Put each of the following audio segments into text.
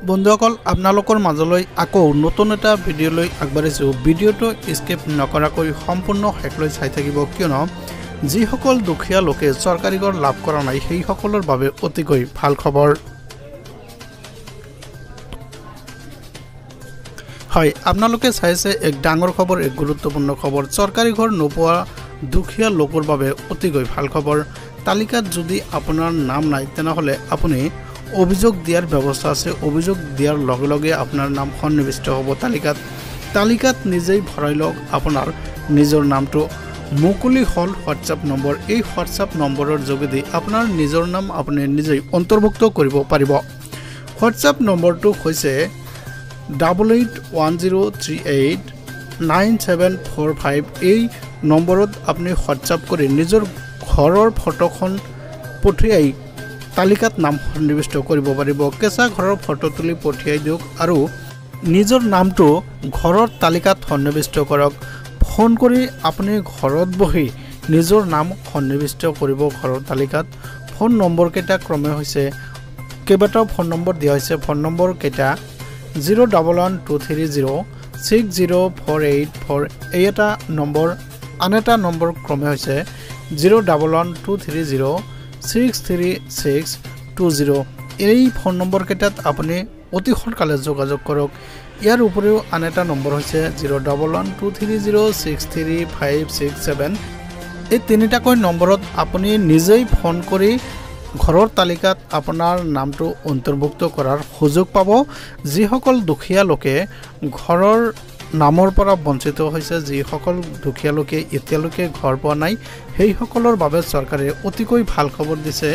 বন্ধুসকল আপোনালোকৰ মাজলৈ আকৌ নতুন এটা ভিডিঅ' লৈ আগবাঢ়িছো। ভিডিঅ'টো স্কিপ নকৰাকৈ সম্পূৰ্ণ শেষলৈ চাই থাকিব, কিয়নো যিসকল দুখীয়া লোকে চৰকাৰী ঘৰ লাভ কৰা নাই সেই সকলৰ বাবে অতিকৈ ভাল খবৰ। হয়, আপোনালোকে চাইছে এক ডাঙৰ খবৰ, এক গুৰুত্বপূৰ্ণ খবৰ। চৰকাৰী ঘৰ নোপোৱা দুখীয়া লোকৰ বাবে অতিকৈ ভাল খবৰ। তালিকাত যদি আপোনাৰ নাম নাই তেনেহ'লে আপুনি অভিযোগ দিয়াৰ ব্যৱস্থা আছে। অভিযোগ দিয়াৰ লগে লগে আপোনাৰ নাম সন্নিৱিষ্ট হ'ব তালিকাত নিজেই ভৰাই লওক আপোনাৰ নিজৰ নামটো। মুকলি হ'ল হোৱাটছআপ নম্বৰ। এই হোৱাটছআপ নম্বৰৰ যোগেদি আপোনাৰ নিজৰ নাম আপুনি নিজেই অন্তৰ্ভুক্ত কৰিব পাৰিব। হোৱাটছআপ নম্বৰটো হৈছে 8810389745। এই নম্বৰত আপুনি হোৱাটছআপ কৰি নিজৰ ঘৰৰ ফটোখন পঠিয়াই তালিকাত নাম সন্নিৱিষ্ট কৰিব পাৰিব। কেঁচা ঘৰৰ ফটো তুলি পঠিয়াই দিয়ক আৰু নিজৰ নামটো ঘৰৰ তালিকাত সন্নিৱিষ্ট কৰক। ফোন কৰি আপুনি ঘৰত বহি নিজৰ নাম সন্নিৱিষ্ট কৰিব ঘৰৰ তালিকাত। ফোন নম্বৰকেইটা ক্ৰমে হৈছে, কেইবাটাও ফোন নম্বৰ দিয়া হৈছে। ফোন নম্বৰকেইটা 01123060484। এই এটা নম্বৰ। আন এটা নম্বৰ ক্ৰমে হৈছে 01123063620। এই ফোন নম্বৰকেইটাত আপুনি অতি সোনকালে যোগাযোগ কৰক। ইয়াৰ উপৰিও আন এটা নম্বৰ হৈছে 01123063567। এই তিনিটাকৈ নম্বৰত আপুনি নিজেই ফোন কৰি ঘৰৰ তালিকাত আপোনাৰ নামটো অন্তৰ্ভুক্ত কৰাৰ সুযোগ পাব। যিসকল দুখীয়া লোকে ঘৰৰ নামৰ পৰা বঞ্চিত হৈছে, যিসকল দুখীয়া লোকে এতিয়ালৈকে ঘৰ পোৱা নাই, সেইসকলৰ বাবে চৰকাৰে অতিকৈ ভাল খবৰ দিছে।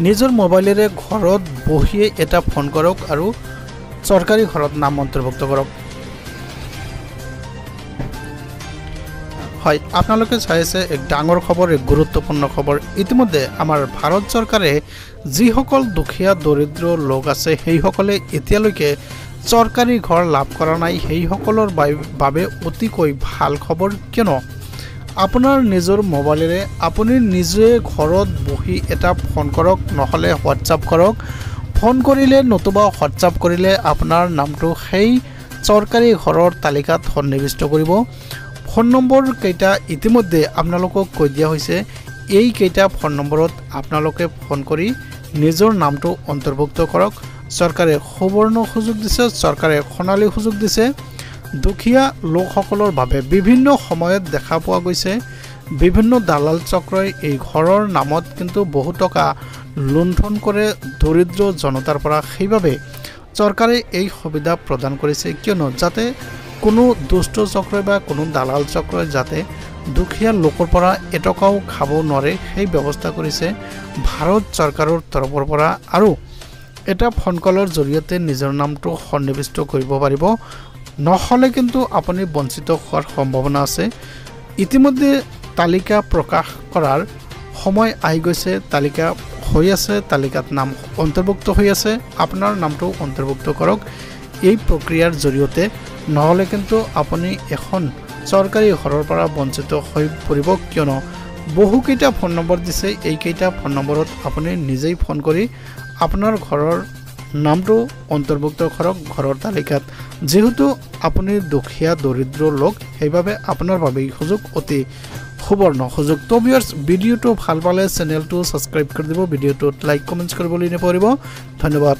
নিজৰ মোবাইলেৰে ঘৰত বহিয়ে এটা ফোন কৰক আৰু চৰকাৰী ঘৰত নাম অন্তৰ্ভুক্ত কৰক। হয়, আপোনালোকে চাইছে এক ডাঙৰ খবৰ, এক গুৰুত্বপূৰ্ণ খবৰ। ইতিমধ্যে আমাৰ ভাৰত চৰকাৰে যিসকল দুখীয়া দৰিদ্ৰ লোক আছে সেইসকলে এতিয়ালৈকে চৰকাৰী ঘৰ লাভ কৰা নাই, সেইসকলৰ বাবে অতিকৈ ভাল খবৰ। কিয়নো আপোনাৰ নিজৰ মোবাইলেৰে আপুনি নিজে ঘৰত বহি এটা ফোন কৰক, নহ'লে হোৱাটছআপ কৰক। ফোন কৰিলে নতুবা হোৱাটছআপ কৰিলে আপোনাৰ নামটো সেই চৰকাৰী ঘৰৰ তালিকাত সন্নিৱিষ্ট কৰিব। ফোন নম্বৰকেইটা ইতিমধ্যে আপোনালোকক কৈ দিয়া হৈছে। এইকেইটা ফোন নম্বৰত আপোনালোকে ফোন কৰি নিজৰ নামটো অন্তৰ্ভুক্ত কৰক। চৰকাৰে সুবৰ্ণ সুযোগ দিছে, চৰকাৰে সোণালী সুযোগ দিছে। দুখীয়া লোকসকলৰ বাবে বিভিন্ন সময়ত দেখা পোৱা গৈছে বিভিন্ন দালাল চক্ৰই এই ঘৰৰ নামত কিন্তু বহু টকা লুণ্ঠন কৰে দৰিদ্ৰ জনতাৰ পৰা। সেইবাবে চৰকাৰে এই সুবিধা প্ৰদান কৰিছে, কিয়নো যাতে কোনো দুষ্ট চক্ৰই বা কোনো দালাল চক্ৰই যাতে দুখীয়া লোকৰ পৰা এটকাও খাব নোৱাৰে, সেই ব্যৱস্থা কৰিছে ভাৰত চৰকাৰৰ তৰফৰ পৰা। আৰু এটা ফোন কলৰ জৰিয়তে নিজৰ নামটো সন্নিৱিষ্ট কৰিব পাৰিব, নহ'লে কিন্তু আপুনি বঞ্চিত হোৱাৰ সম্ভাৱনা আছে। ইতিমধ্যে তালিকা প্ৰকাশ কৰাৰ সময় আহি গৈছে। তালিকা হৈ আছে, তালিকাত নাম অন্তৰ্ভুক্ত হৈ আছে। আপোনাৰ নামটো অন্তৰ্ভুক্ত কৰক এই প্ৰক্ৰিয়াৰ জৰিয়তে, নহ'লে কিন্তু আপুনি এখন চৰকাৰী ঘৰৰ পৰা বঞ্চিত হৈ পৰিব। কিয়নো বহুকেইটা ফোন নম্বৰ দিছে, এইকেইটা ফোন নম্বৰত আপুনি নিজেই ফোন কৰি আপোনাৰ ঘৰৰ নামটো অন্তৰ্ভুক্ত কৰক ঘৰৰ তালিকাত। যেহেতু আপুনি দুখীয়া দৰিদ্ৰ লোক, সেইবাবে আপোনাৰ বাবে এই সুযোগ অতি সুবৰ্ণ সুযোগ। তো ভিউয়াৰ্স, ভিডিঅ'টো ভাল পালে চেনেলটো ছাবস্ক্ৰাইব কৰি দিব, ভিডিঅ'টোত লাইক কমেণ্টছ কৰিবলৈ নপাহৰিব। ধন্যবাদ।